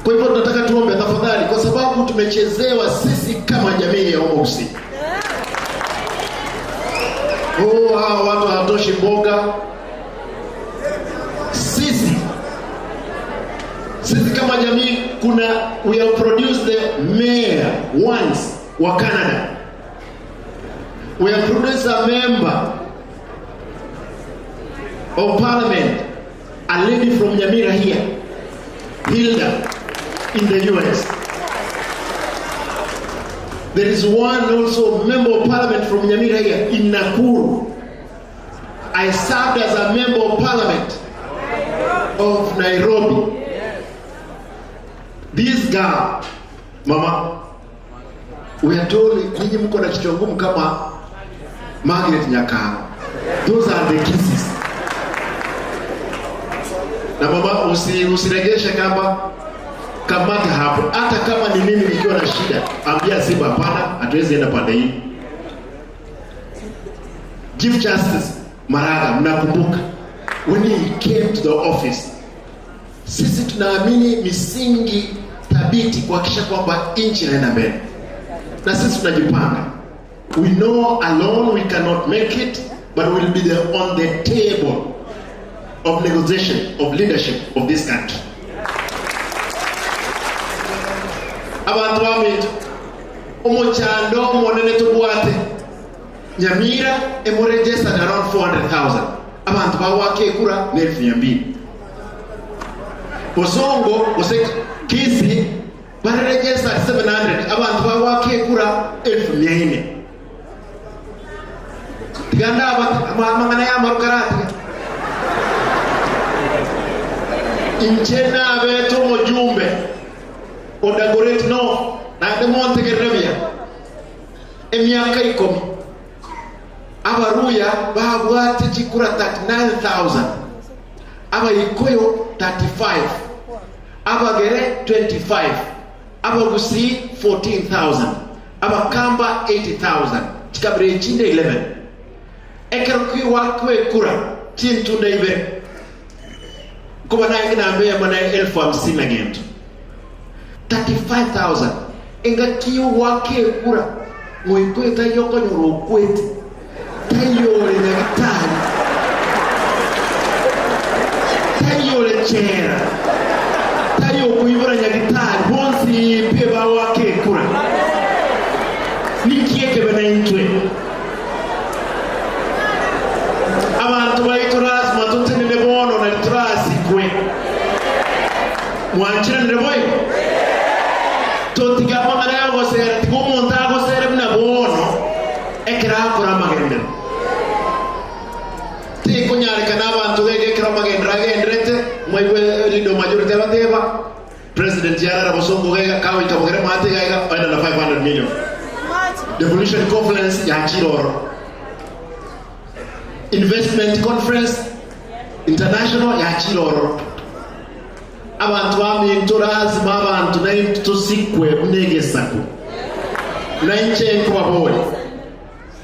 Kwa hivyo tunataka tuombe tafadhali, kwa sababu tumechezewa sisi kama jamii ya Homo Gusii. Hawa watu hawatoshi mboga. Sisi kama jamii we have produced the mayor once wa Canada. We have produced a member of parliament, a lady from Nyamira here, Hilda, in the US. There is one also member of parliament from Nyamira here in Nakuru. I served as a member of parliament of Nairobi. This girl, mama, we are told nyinyi mko na kichwa ngumu kama Margaret Nyakao. Those are the kisses. Na mama, usiregeshe kama kamata hapo. Hata kama ni mimi nikiwa na shida, ambia Simba hapana, hatuwezi enda pande hii. Chief Justice Maraga, mnakumbuka when he came to the office, sisi tunaamini misingi thabiti kuhakikisha kwamba nchi inaenda mbele. Na sisi tunajipanga. We know alone we cannot make it, but we'll be there on the table of negotiation, of leadership of this country. Abantu bamitu omuchando monene tubwate Nyamira registered around 400,000. Abantu bawake kura 1200. Bosongo Kisi registered 700. Abantu bawake kura 1400. Tiganda mangana ya marukarati. Inchena beto mojumbe Odagoret no na de Monte Gerevia emiaka 10 abaruya babwate chikura 39,000 abayikoyo 35 abagere 25 abagusi 14,000 abakamba 80,000 chikabire chinde 11 ekeruki wakwe kura chintu ndaibe kuba na ngina ambe mana 50,000 agent 35,000 engatiyo wake kura moikweta yoko nyoro kwete tayo le nyagitani tayo le chera tayo kuibura nyagitani bonsi peba wake kura nikieke bana intwe abantu baituras matutene ne bono na trasi kwe mwanchira ne boyo totiga mangana yango sere tigumunta go sere bina bono ekira kura magende ti kunyari kana abantu wege kira magende ragendrete moiwe lido majority bateba president Yarara Bosongo wega kawa itabogere mate gaiga aina na 500 million devolution conference ya Chiroro investment conference international ya Chiroro abantu bamintorazi mabantu nayo tusikwe munegesaku nainche kwabole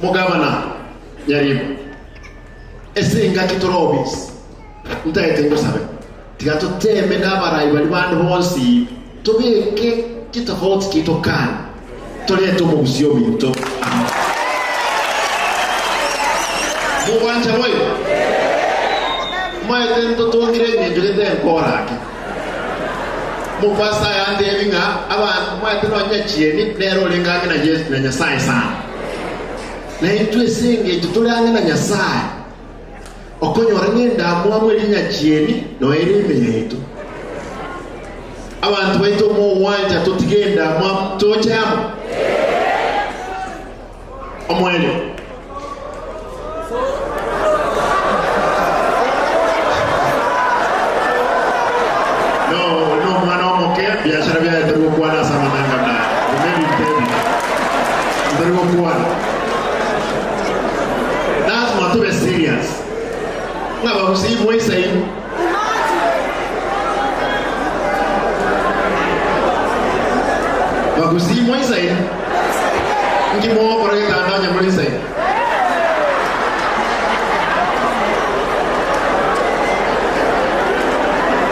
mugabana yaribu esinga kitorobis mutaite ngosabe tigatuteme n'abarayi bali bantu bonsi tubike kitafauti kitokana toleto mu busyo binto muwanja moyo moyo tento tongire ngende nkorake mupasa yande binga abantu mwate no nyachieni lero linganga na Yesu na Nyasaye sana na itwe singe tutulange na Nyasaye okonyora ngenda mwamwe linyachieni no erime yetu abantu baito mu wanja tutigenda mwa tochamo omwele biashara vya ndio kuana sama nanga na umeni mtemi ndio kuana lazima tuwe serious na babusi moisa hii babusi moisa hii ngimo kwa kanda nya moisa hii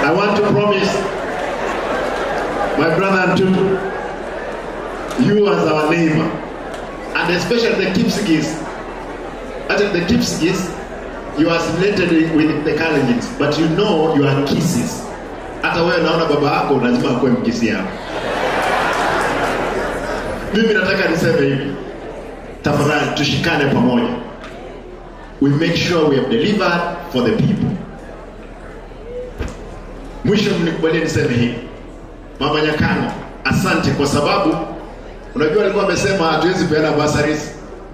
I want to promise My brother Ntutu, you as our neighbor, and especially the Kipsigis. At the Kipsigis, you are assimilated with the Kalenjins, but you know you are Kisses. Hata wewe naona baba yako lazima akuwe Mkisi yako. Mimi nataka niseme hivi. Tafadhali tushikane pamoja. We make sure we have delivered for the people. Mwisho mnikubalie niseme hivi. Mama Nyakano, asante kwa sababu unajua alikuwa amesema hatuwezi peana bursaries.